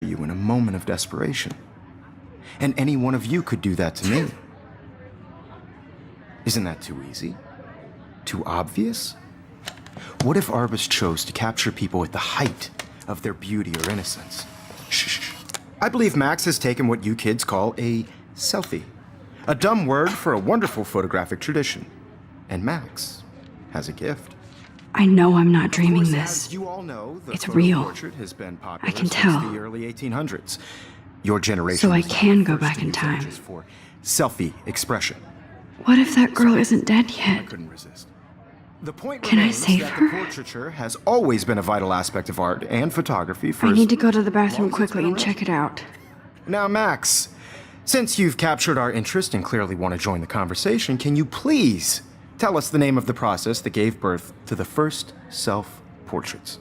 you in a moment of desperation. And any one of you could do that to me. Isn't that too easy? Too obvious? What if Arbus chose to capture people at the height of their beauty or innocence? Shh. I believe Max has taken what you kids call a selfie. A dumb word for a wonderful photographic tradition. And Max has a gift. I know I'm not dreaming As this. you all know, the It's photo real. portrait has been popular I can since tell. the early 1800s. Your generation So I was the can go first back to in use time. images for selfie expression. What if that girl isn't dead I yet? couldn't resist. The point Can I remains save that her? the portraiture has always been a vital aspect of art and photography for I as need to go to the long bathroom as it's quickly been and around. check it out. Now, Max, since you've captured our interest and clearly want to join the conversation, can you please tell us the name of the process that gave birth to the first self-portraits?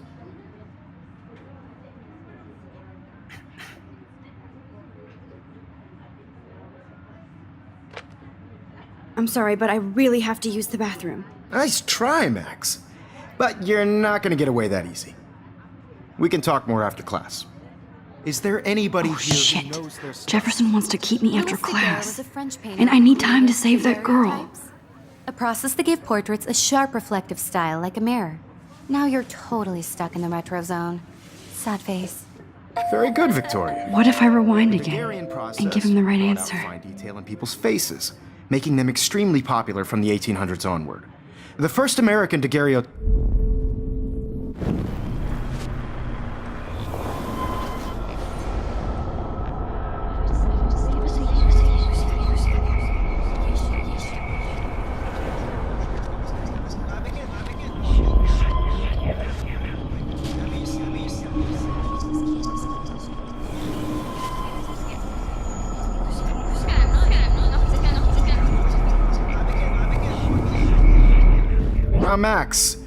I'm sorry, but I really have to use the bathroom. Nice try, Max. But you're not going to get away that easy. We can talk more after class. Is there anybody Oh, here shit. who knows their stuff? Jefferson wants to keep me after Louis Daguerre class. was a French painter And I need who time to created save that girl. daguerreotypes, a process that gave portraits a sharp reflective style like a mirror. Now you're totally stuck in the retro zone. Sad face. Very good, Victoria. What if I rewind The again Daguerrean process and give him the right brought out answer? fine detail in people's faces, making them extremely popular from the 1800s onward. The first American daguerreotype. Now, Max,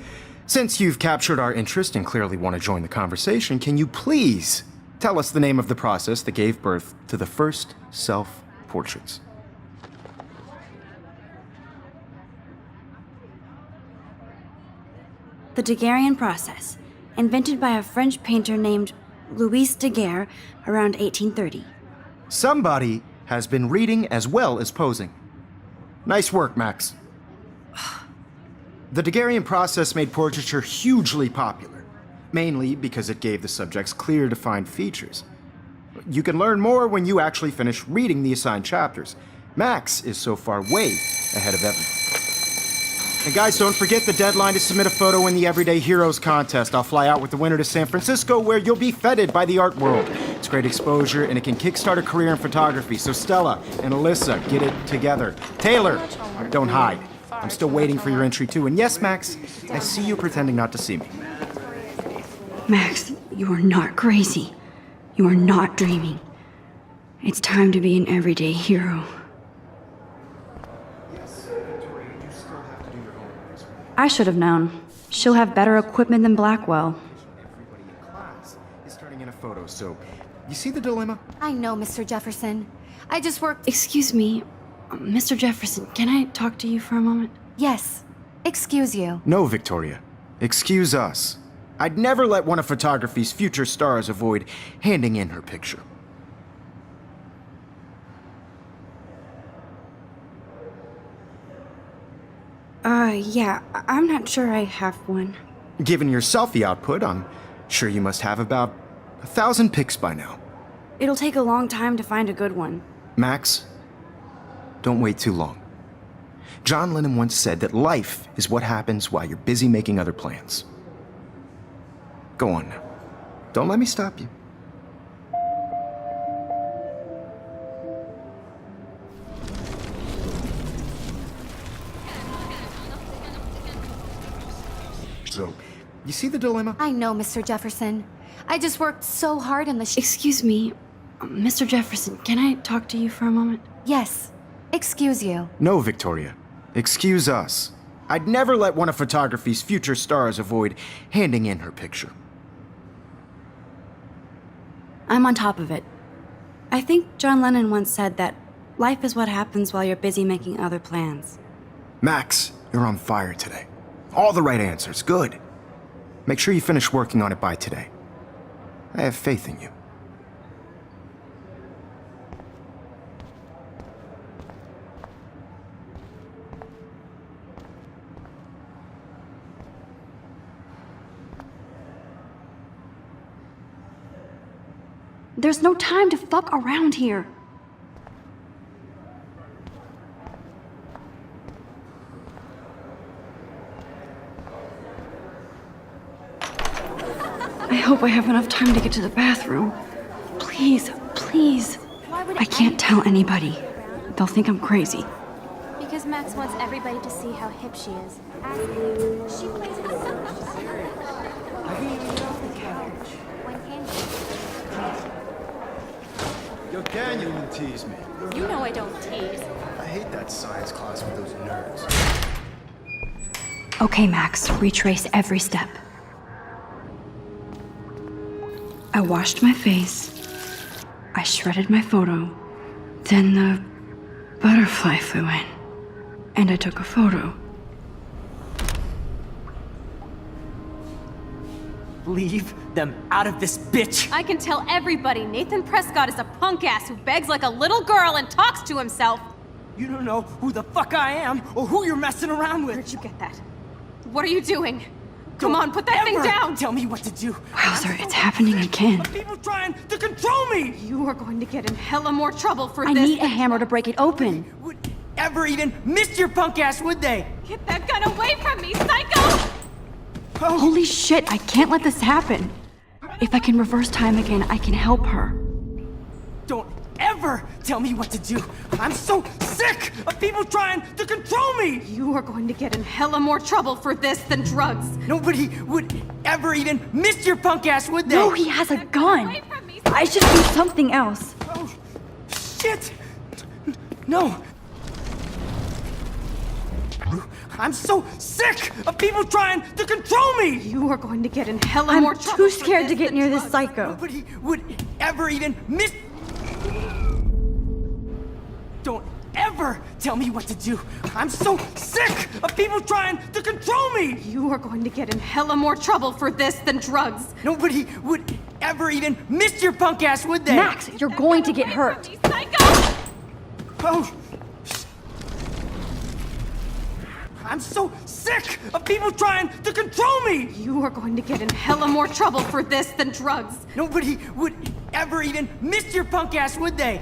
since you've captured our interest and clearly want to join the conversation, can you please tell us the name of the process that gave birth to the first self-portraits? The Daguerrean process, invented by a French painter named Louis Daguerre around 1830. Somebody has been reading as well as posing. Nice work, Max. The Daguerrean process made portraiture hugely popular, mainly because it gave the subjects clear, defined features. You can learn more when you actually finish reading the assigned chapters. Max is so far way ahead of everyone. And guys, don't forget the deadline to submit a photo in the Everyday Heroes contest. I'll fly out with the winner to San Francisco, where you'll be feted by the art world. It's great exposure, and it can kickstart a career in photography. So Stella and Alyssa, get it together. Taylor, don't hide. I'm still waiting for your entry too. And yes, Max, I see you pretending not to see me. Max, you are not crazy. You are not dreaming. It's time to be an everyday hero. I should have known. She'll have better equipment than Blackwell. Everybody in class is turning in a photo, so you see the dilemma? I know, Mr. Jefferson. I just worked. Excuse me, Mr. Jefferson, can I talk to you for a moment? Yes. Excuse you. No, Victoria. Excuse us. I'd never let one of photography's future stars avoid handing in her picture. Yeah, I'm not sure I have one. Given your selfie output, I'm sure you must have about 1,000 pics by now. It'll take a long time to find a good one. Max, don't wait too long. John Lennon once said that life is what happens while you're busy making other plans. Go on now. Don't let me stop you. So, you see the dilemma? I know, Mr. Jefferson. I just worked so hard on the Excuse me, Mr. Jefferson, can I talk to you for a moment? Yes. Excuse you. No, Victoria. Excuse us. I'd never let one of photography's future stars avoid handing in her picture. I'm on top of it. I think John Lennon once said that life is what happens while you're busy making other plans. Max, you're on fire today. All the right answers. Good. Make sure you finish working on it by today. I have faith in you. There's no time to fuck around here. I hope I have enough time to get to the bathroom. Please, please. I can't tell anybody. They'll think I'm crazy. Because Max wants everybody to see how hip she is. She plays it so Yo, Daniel will tease me. You know I don't tease. I hate that science class with those nerds. Okay, Max, retrace every step. I washed my face. I shredded my photo. Then the butterfly flew in. And I took a photo. Leave them out of this bitch! I can tell everybody Nathan Prescott is a punk ass who begs like a little girl and talks to himself. You don't know who the fuck I am or who you're messing around with. Where'd you get that? What are you doing? Come on, put that thing Ever down! Tell me what to do. Wowzer, it's happening again. People trying to control me! You are going to get in hella more trouble for I this. need a hammer to break it open. Would ever even miss your punk ass, would they? Get that gun away from me, psycho! Holy shit, I can't let this happen. If I can reverse time again, I can help her. Don't ever tell me what to do. I'm so sick of people trying to control me! You are going to get in hella more trouble for this than drugs. Nobody would ever even miss your punk ass, would they? No, he has a gun. Away from me, I should do something else. Oh, shit! No! I'm so sick of people trying to control me! You are going to get in hella I'm more trouble. too for scared to this get than near this drugs. psycho. Nobody would ever even miss... Don't ever tell me what to do! I'm so sick of people trying to control me! You are going to get in hella more trouble for this than drugs. Nobody would ever even miss your punk ass, would they? Max, you're going to get Away hurt. from me, psycho! Oh! I'm so sick of people trying to control me! You are going to get in hella more trouble for this than drugs. Nobody would ever even miss your punk ass, would they?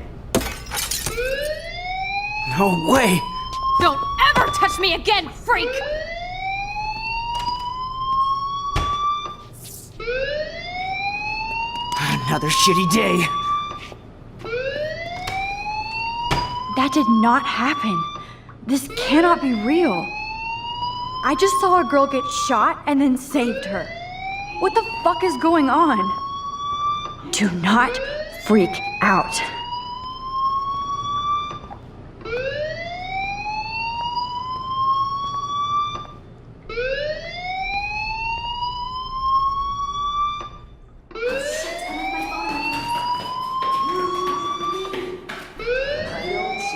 No way! Don't ever touch me again, freak! Another shitty day. That did not happen. This cannot be real. I just saw a girl get shot and then saved her. What the fuck is going on? Do not freak out.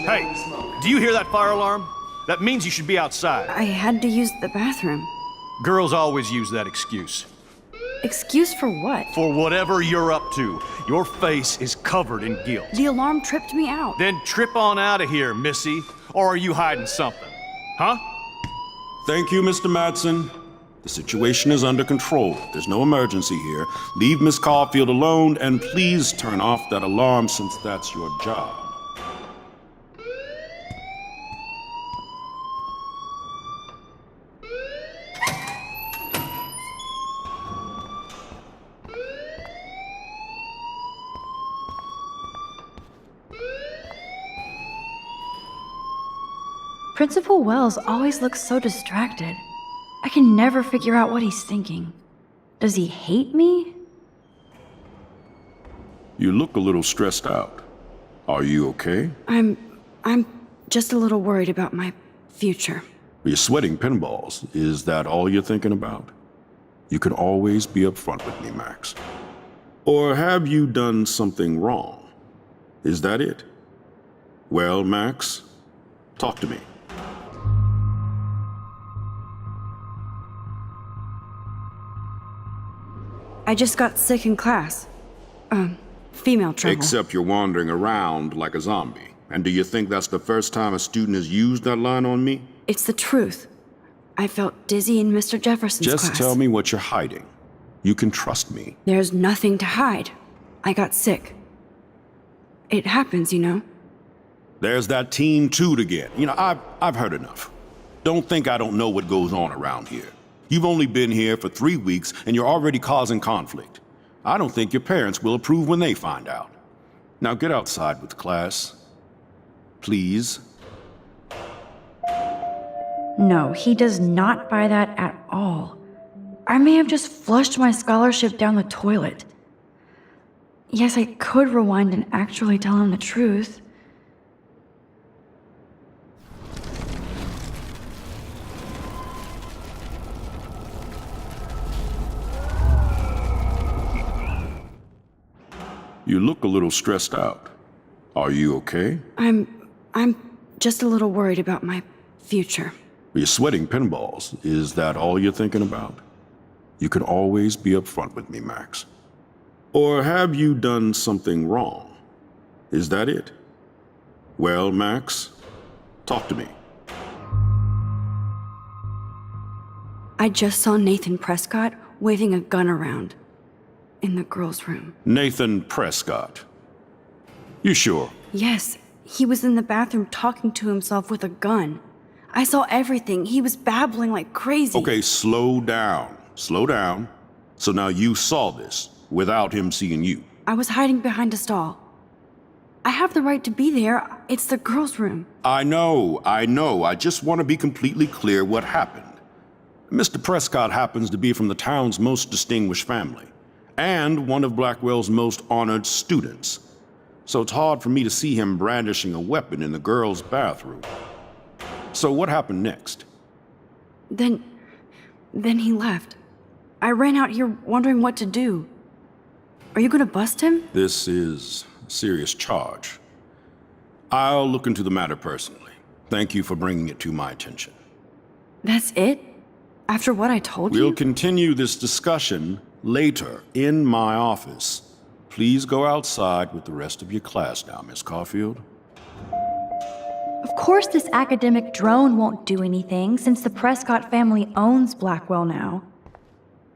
Hey, do you hear that fire alarm? That means you should be outside. I had to use the bathroom. Girls always use that excuse. Excuse for what? For whatever you're up to, your face is covered in guilt. The alarm tripped me out. Then trip on out of here, Missy. Or are you hiding something? Huh? Thank you, Mr. Madsen. The situation is under control. There's no emergency here. Leave Miss Caulfield alone, and please turn off that alarm since that's your job. Principal Wells always looks so distracted. I can never figure out what he's thinking. Does he hate me? You look a little stressed out. Are you okay? I'm just a little worried about my future. You're sweating pinballs. Is that all you're thinking about? You can always be upfront with me, Max. Or have you done something wrong? Is that it? Well, Max, talk to me. I just got sick in class. Female trouble. Except you're wandering around like a zombie. And do you think that's the first time a student has used that line on me? It's the truth. I felt dizzy in Mr. Jefferson's class. Just tell me what you're hiding. You can trust me. There's nothing to hide. I got sick. It happens, you know? There's that Team Toot again. You know, I've heard enough. Don't think I don't know what goes on around here. You've only been here for 3 weeks, and you're already causing conflict. I don't think your parents will approve when they find out. Now get outside with class. Please. No, he does not buy that at all. I may have just flushed my scholarship down the toilet. Yes, I could rewind and actually tell him the truth. You look a little stressed out. Are you okay? I'm just a little worried about my future. You're sweating pinballs. Is that all you're thinking about? You can always be upfront with me, Max. Or have you done something wrong? Is that it? Well, Max, talk to me. I just saw Nathan Prescott waving a gun around in the girls' room. Nathan Prescott. You sure? Yes, he was in the bathroom talking to himself with a gun. I saw everything. He was babbling like crazy. Okay, slow down. Slow down. So now you saw this without him seeing you. I was hiding behind a stall. I have the right to be there. It's the girls' room. I know. I just want to be completely clear what happened. Mr. Prescott happens to be from the town's most distinguished family, and one of Blackwell's most honored students. So it's hard for me to see him brandishing a weapon in the girls' bathroom. So what happened next? Then he left. I ran out here wondering what to do. Are you gonna bust him? This is a serious charge. I'll look into the matter personally. Thank you for bringing it to my attention. That's it? After what I told you? We'll continue this discussion later in my office. Please go outside with the rest of your class now, Miss Caulfield. Of course this academic drone won't do anything since the Prescott family owns Blackwell now.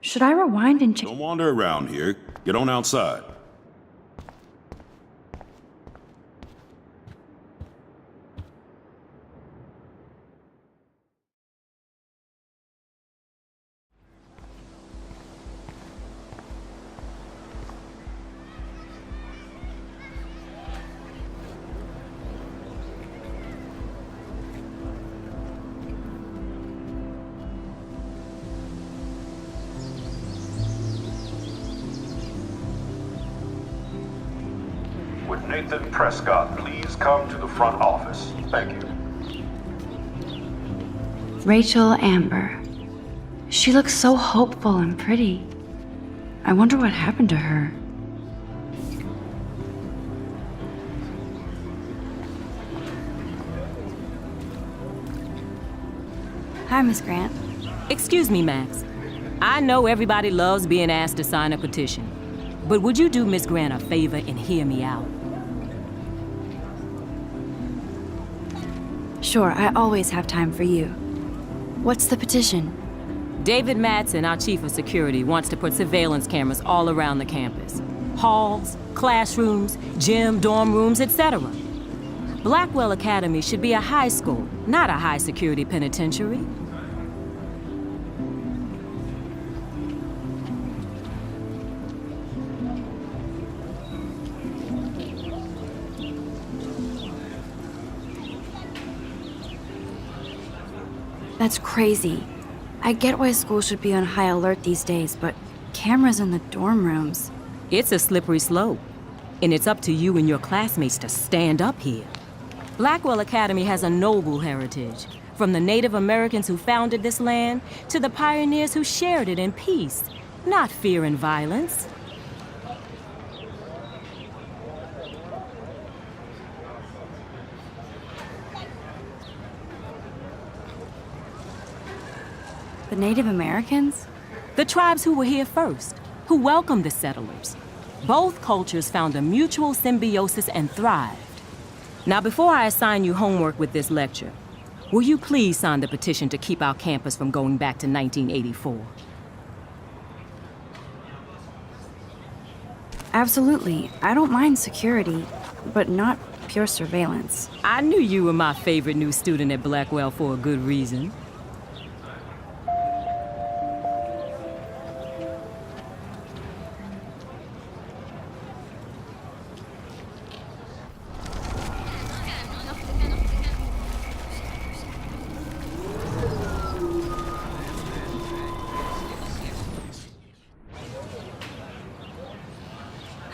Should I rewind and check? Don't wander around here. Get on outside. Would Nathan Prescott please come to the front office? Thank you. Rachel Amber. She looks so hopeful and pretty. I wonder what happened to her. Hi, Miss Grant. Excuse me, Max. I know everybody loves being asked to sign a petition, but would you do Miss Grant a favor and hear me out? Sure, I always have time for you. What's the petition? David Madsen, our chief of security, wants to put surveillance cameras all around the campus. Halls, classrooms, gym, dorm rooms, etc. Blackwell Academy should be a high school, not a high-security penitentiary. That's crazy. I get why school should be on high alert these days, but cameras in the dorm rooms. It's a slippery slope, and it's up to you and your classmates to stand up here. Blackwell Academy has a noble heritage, from the Native Americans who founded this land to the pioneers who shared it in peace, not fear and violence. The Native Americans? The tribes who were here first, who welcomed the settlers. Both cultures found a mutual symbiosis and thrived. Now, before I assign you homework with this lecture, will you please sign the petition to keep our campus from going back to 1984? Absolutely. I don't mind security. but not pure surveillance. I knew you were my favorite new student at Blackwell for a good reason.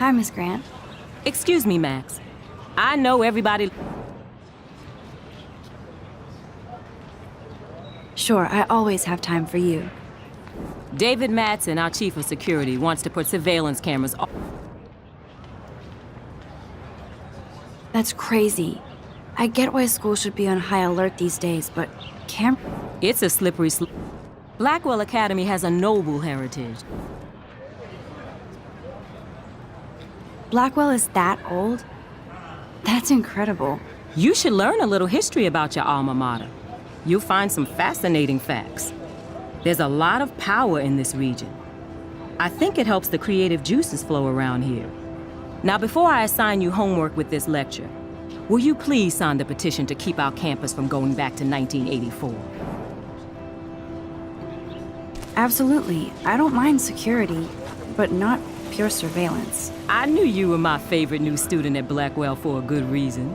Hi, Miss Grant. Excuse me, Max. I know everybody... Sure, I always have time for you. David Madsen, our chief of security, wants to put surveillance cameras... That's crazy. I get why school should be on high alert these days, but It's a slippery slope. Blackwell Academy has a noble heritage. Blackwell is that old? That's incredible. You should learn a little history about your alma mater. You'll find some fascinating facts. There's a lot of power in this region. I think it helps the creative juices flow around here. Now, before I assign you homework with this lecture, will you please sign the petition to keep our campus from going back to 1984? Absolutely. I don't mind security, but not pure surveillance. I knew you were my favorite new student at Blackwell for a good reason.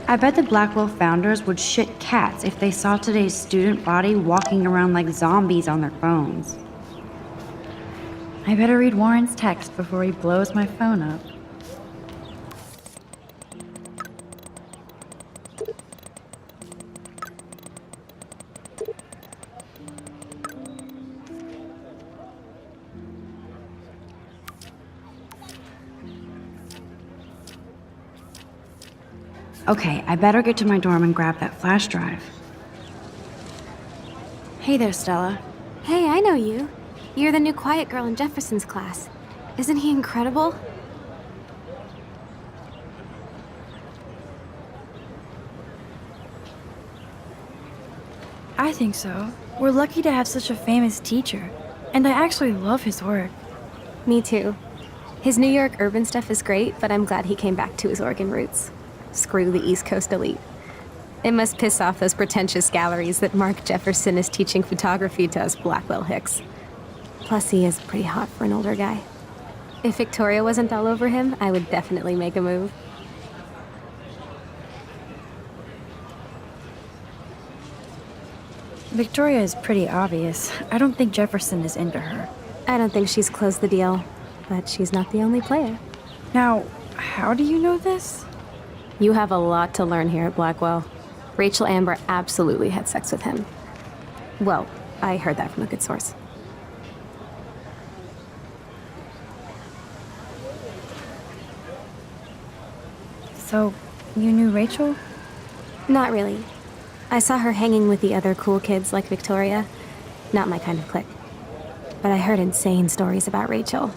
I bet the Blackwell founders would shit cats if they saw today's student body walking around like zombies on their phones. I better read Warren's text before he blows my phone up. Okay, I better get to my dorm and grab that flash drive. Hey there, Stella. Hey, I know you. You're the new quiet girl in Jefferson's class. Isn't he incredible? I think so. We're lucky to have such a famous teacher. And I actually love his work. Me too. His New York urban stuff is great, but I'm glad he came back to his Oregon roots. Screw the East Coast elite. It must piss off those pretentious galleries that Mark Jefferson is teaching photography to us Blackwell hicks. Plus, he is pretty hot for an older guy. If Victoria wasn't all over him, I would definitely make a move. Victoria is pretty obvious. I don't think Jefferson is into her. I don't think she's closed the deal, but she's not the only player. Now, how do you know this? You have a lot to learn here at Blackwell. Rachel Amber absolutely had sex with him. Well, I heard that from a good source. So, you knew Rachel? Not really. I saw her hanging with the other cool kids like Victoria. Not my kind of clique. But I heard insane stories about Rachel.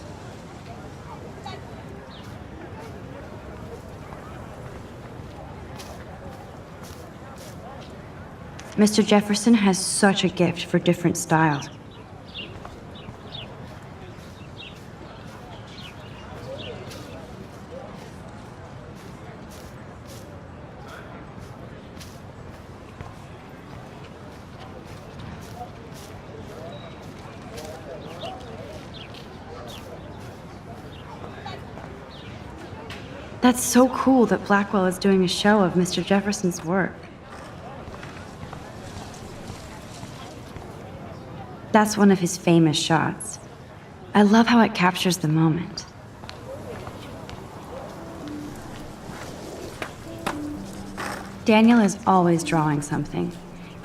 Mr. Jefferson has such a gift for different styles. That's so cool that Blackwell is doing a show of Mr. Jefferson's work. That's one of his famous shots. I love how it captures the moment. Daniel is always drawing something.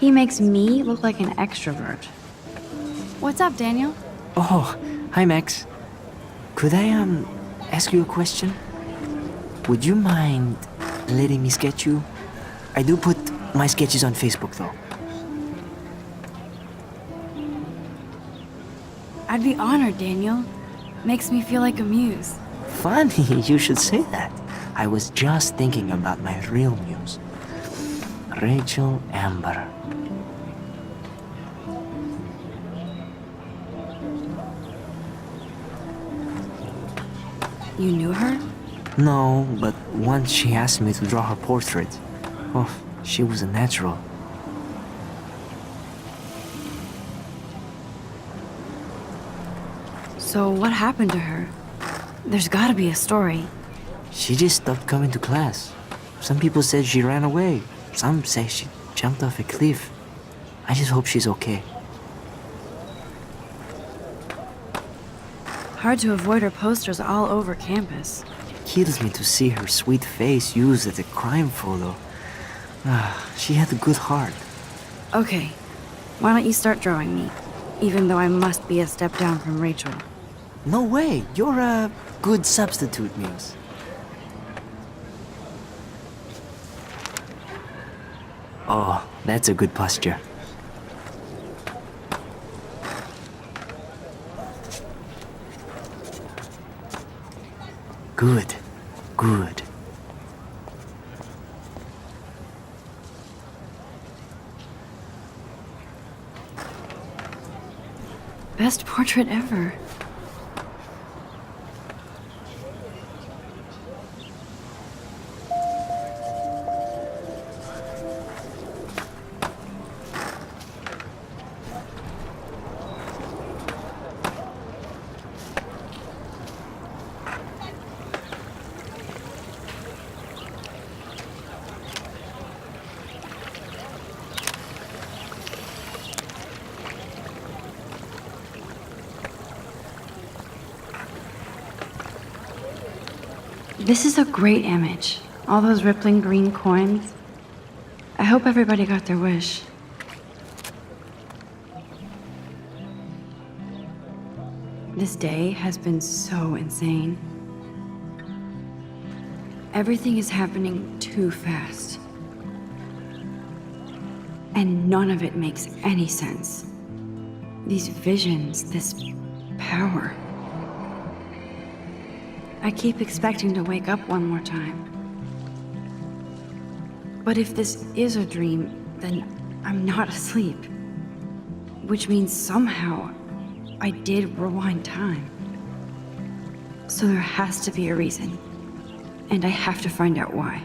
He makes me look like an extrovert. What's up, Daniel? Oh, hi Max. Could I ask you a question? Would you mind letting me sketch you? I do put my sketches on Facebook though. I'd be honored, Daniel. Makes me feel like a muse. Funny, you should say that. I was just thinking about my real muse, Rachel Amber. You knew her? No, but once she asked me to draw her portrait. Oh, she was a natural. So what happened to her? There's gotta be a story. She just stopped coming to class. Some people said she ran away. Some say she jumped off a cliff. I just hope she's okay. Hard to avoid her posters all over campus. Kills me to see her sweet face used as a crime photo. She had a good heart. Okay, why don't you start drawing me? Even though I must be a step down from Rachel. No way, you're a good substitute, Muse. Oh, that's a good posture. Good, good. Best portrait ever. This is a great image. All those rippling green coins. I hope everybody got their wish. This day has been so insane. Everything is happening too fast. And none of it makes any sense. These visions, this power. I keep expecting to wake up one more time. But if this is a dream, then I'm not asleep. Which means somehow I did rewind time. So there has to be a reason. And I have to find out why.